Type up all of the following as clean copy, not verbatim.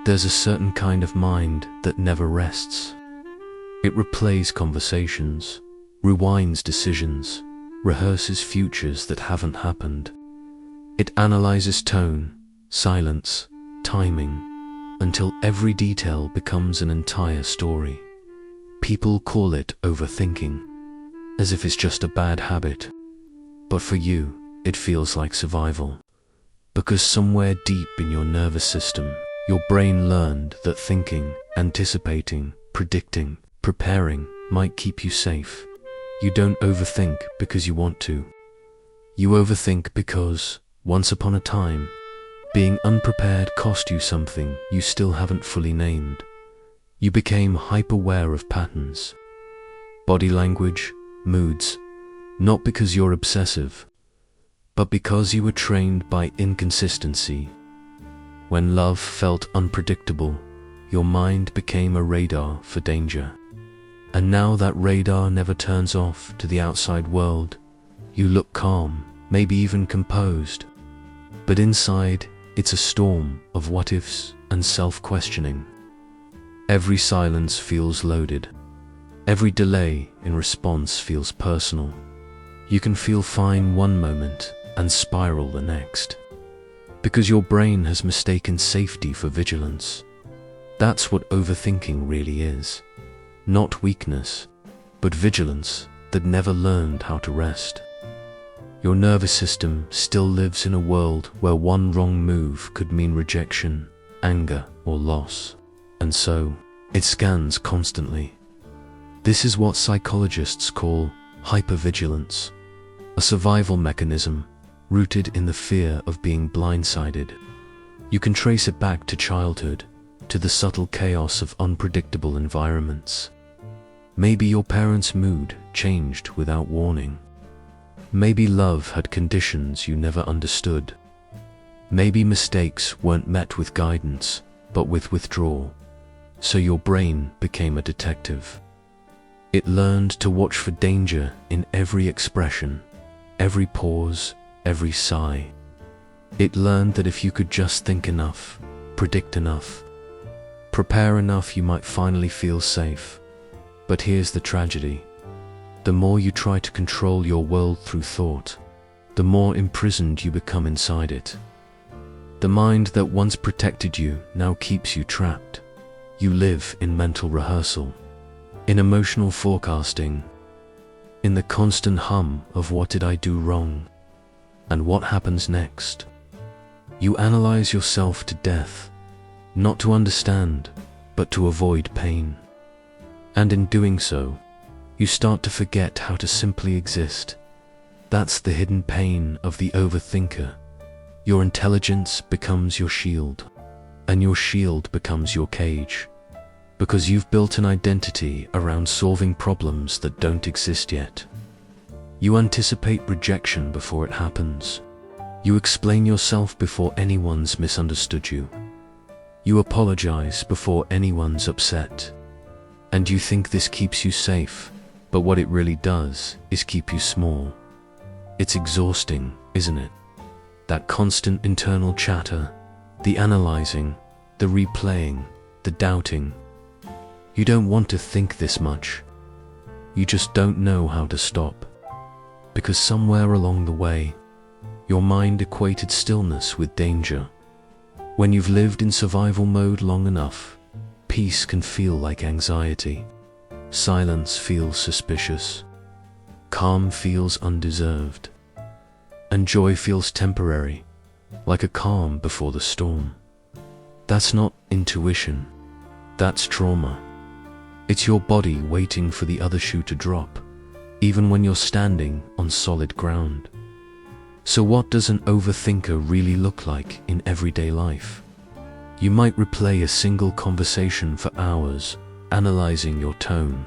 there's a certain kind of mind that never rests. It replays conversations, rewinds decisions, rehearses futures that haven't happened. It analyzes tone, silence, timing, until every detail becomes an entire story. People call it overthinking, as if it's just a bad habit. But for you, it feels like survival. Because somewhere deep in your nervous system, your brain learned that thinking, anticipating, predicting, preparing might keep you safe. You don't overthink because you want to. You overthink because, once upon a time, being unprepared cost you something you still haven't fully named. You became hyper-aware of patterns, body language, moods, not because you're obsessive, but because you were trained by inconsistency. When love felt unpredictable, your mind became a radar for danger. And now that radar never turns off to the outside world. You look calm, maybe even composed, but inside, it's a storm of what-ifs and self-questioning. Every silence feels loaded. Every delay in response feels personal. You can feel fine one moment and spiral the next, because your brain has mistaken safety for vigilance. That's what overthinking really is. Not weakness, but vigilance that never learned how to rest. Your nervous system still lives in a world where one wrong move could mean rejection, anger, or loss, and so it scans constantly. This is what psychologists call hypervigilance, a survival mechanism rooted in the fear of being blindsided. You can trace it back to childhood, to the subtle chaos of unpredictable environments. Maybe your parents' mood changed without warning. Maybe love had conditions you never understood. Maybe mistakes weren't met with guidance, but with withdrawal. So your brain became a detective. It learned to watch for danger in every expression, every pause, every sigh. It learned that if you could just think enough, predict enough, prepare enough, you might finally feel safe. But here's the tragedy. The more you try to control your world through thought, the more imprisoned you become inside it. The mind that once protected you now keeps you trapped. You live in mental rehearsal, in emotional forecasting, in the constant hum of what did I do wrong, and what happens next. You analyze yourself to death, not to understand, but to avoid pain. And in doing so, you start to forget how to simply exist. That's the hidden pain of the overthinker. Your intelligence becomes your shield, and your shield becomes your cage, because you've built an identity around solving problems that don't exist yet. You anticipate rejection before it happens. You explain yourself before anyone's misunderstood you. You apologize before anyone's upset. And you think this keeps you safe, but what it really does is keep you small. It's exhausting, isn't it? That constant internal chatter, the analyzing, the replaying, the doubting. You don't want to think this much. You just don't know how to stop. Because somewhere along the way, your mind equated stillness with danger. When you've lived in survival mode long enough, peace can feel like anxiety. Silence feels suspicious. Calm feels undeserved. And joy feels temporary, like a calm before the storm. That's not intuition. That's trauma. It's your body waiting for the other shoe to drop, even when you're standing on solid ground. So what does an overthinker really look like in everyday life? You might replay a single conversation for hours, analyzing your tone.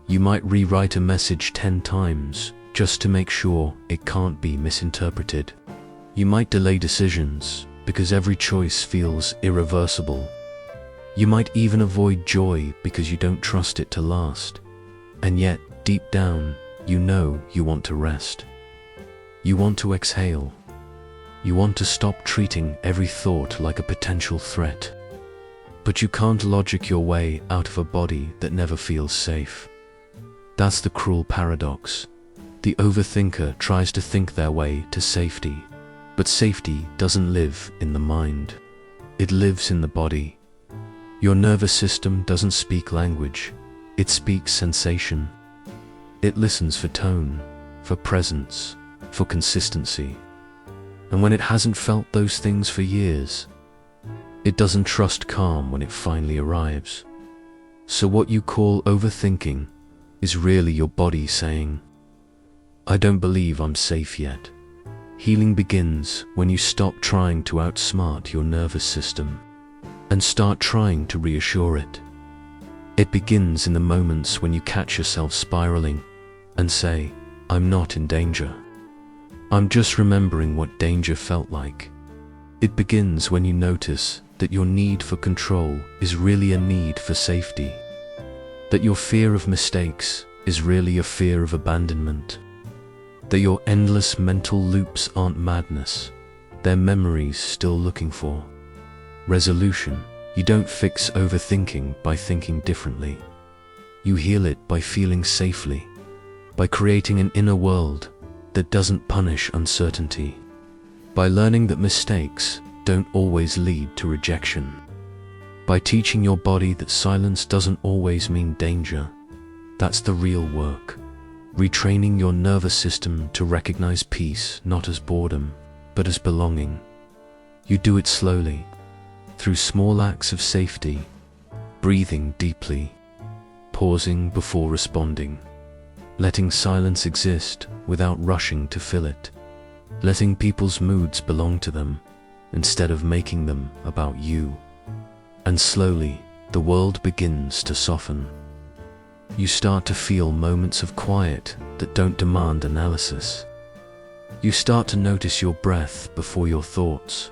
You might rewrite a message 10 times just to make sure it can't be misinterpreted. You might delay decisions because every choice feels irreversible. You might even avoid joy because you don't trust it to last. And yet, deep down, you know you want to rest. You want to exhale. You want to stop treating every thought like a potential threat. But you can't logic your way out of a body that never feels safe. That's the cruel paradox. The overthinker tries to think their way to safety, but safety doesn't live in the mind. It lives in the body. Your nervous system doesn't speak language, it speaks sensation. It listens for tone, for presence, for consistency. And when it hasn't felt those things for years, it doesn't trust calm when it finally arrives. So what you call overthinking is really your body saying, I don't believe I'm safe yet. Healing begins when you stop trying to outsmart your nervous system and start trying to reassure it. It begins in the moments when you catch yourself spiraling and say, I'm not in danger. I'm just remembering what danger felt like. It begins when you notice that your need for control is really a need for safety, that your fear of mistakes is really a fear of abandonment, that your endless mental loops aren't madness, they're memories still looking for resolution. You don't fix overthinking by thinking differently. You heal it by feeling safely, by creating an inner world that doesn't punish uncertainty, by learning that mistakes don't always lead to rejection, by teaching your body that silence doesn't always mean danger. That's the real work. Retraining your nervous system to recognize peace not as boredom, but as belonging. You do it slowly, through small acts of safety, breathing deeply, pausing before responding, letting silence exist without rushing to fill it, letting people's moods belong to them instead of making them about you. And slowly, the world begins to soften. You start to feel moments of quiet that don't demand analysis. You start to notice your breath before your thoughts.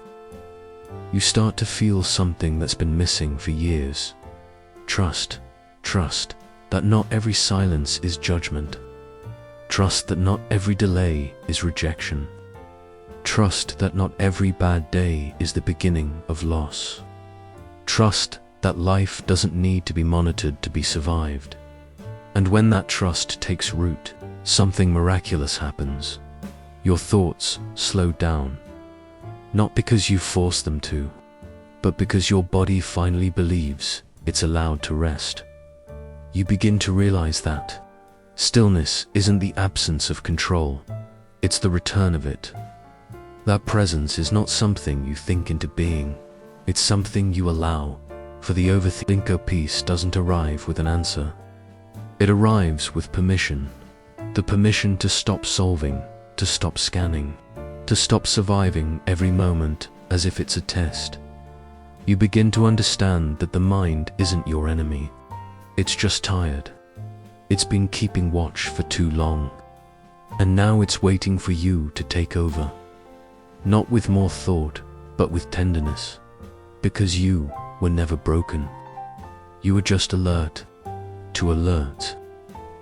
You start to feel something that's been missing for years. Trust that not every silence is judgment. Trust that not every delay is rejection. Trust that not every bad day is the beginning of loss. Trust that life doesn't need to be monitored to be survived. And when that trust takes root, something miraculous happens. Your thoughts slow down, not because you force them to, but because your body finally believes it's allowed to rest. You begin to realize that stillness isn't the absence of control, it's the return of it. That presence is not something you think into being, it's something you allow, for the overthinker piece doesn't arrive with an answer. It arrives with permission, the permission to stop solving, to stop scanning, to stop surviving every moment as if it's a test. You begin to understand that the mind isn't your enemy. It's just tired. It's been keeping watch for too long. And now it's waiting for you to take over. Not with more thought, but with tenderness. Because you were never broken. You were just alert. Too alert.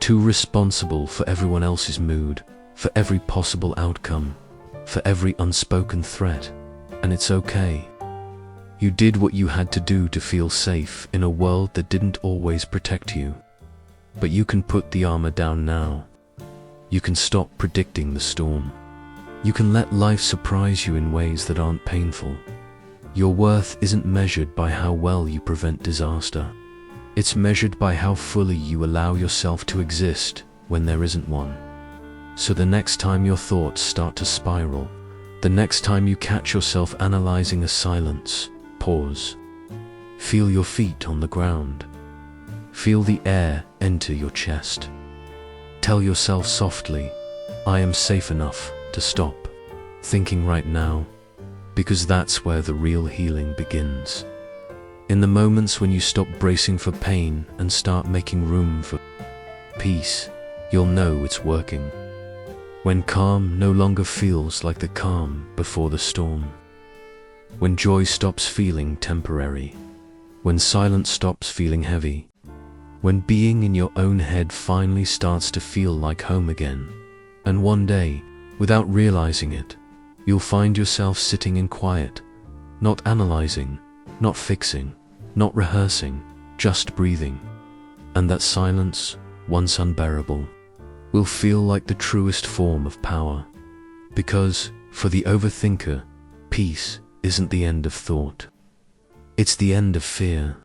Too responsible for everyone else's mood, for every possible outcome, for every unspoken threat. And it's okay. You did what you had to do to feel safe in a world that didn't always protect you. But you can put the armor down now. You can stop predicting the storm. You can let life surprise you in ways that aren't painful. Your worth isn't measured by how well you prevent disaster. It's measured by how fully you allow yourself to exist when there isn't one. So the next time your thoughts start to spiral, the next time you catch yourself analyzing a silence, pause. Feel your feet on the ground. Feel the air enter your chest. Tell yourself softly, I am safe enough to stop thinking right now, because that's where the real healing begins. In the moments when you stop bracing for pain and start making room for peace, you'll know it's working. When calm no longer feels like the calm before the storm. When joy stops feeling temporary. When silence stops feeling heavy. When being in your own head finally starts to feel like home again. And one day, without realizing it, you'll find yourself sitting in quiet, not analyzing, not fixing, not rehearsing, just breathing. And that silence, once unbearable, will feel like the truest form of power. Because, for the overthinker, peace isn't the end of thought. It's the end of fear.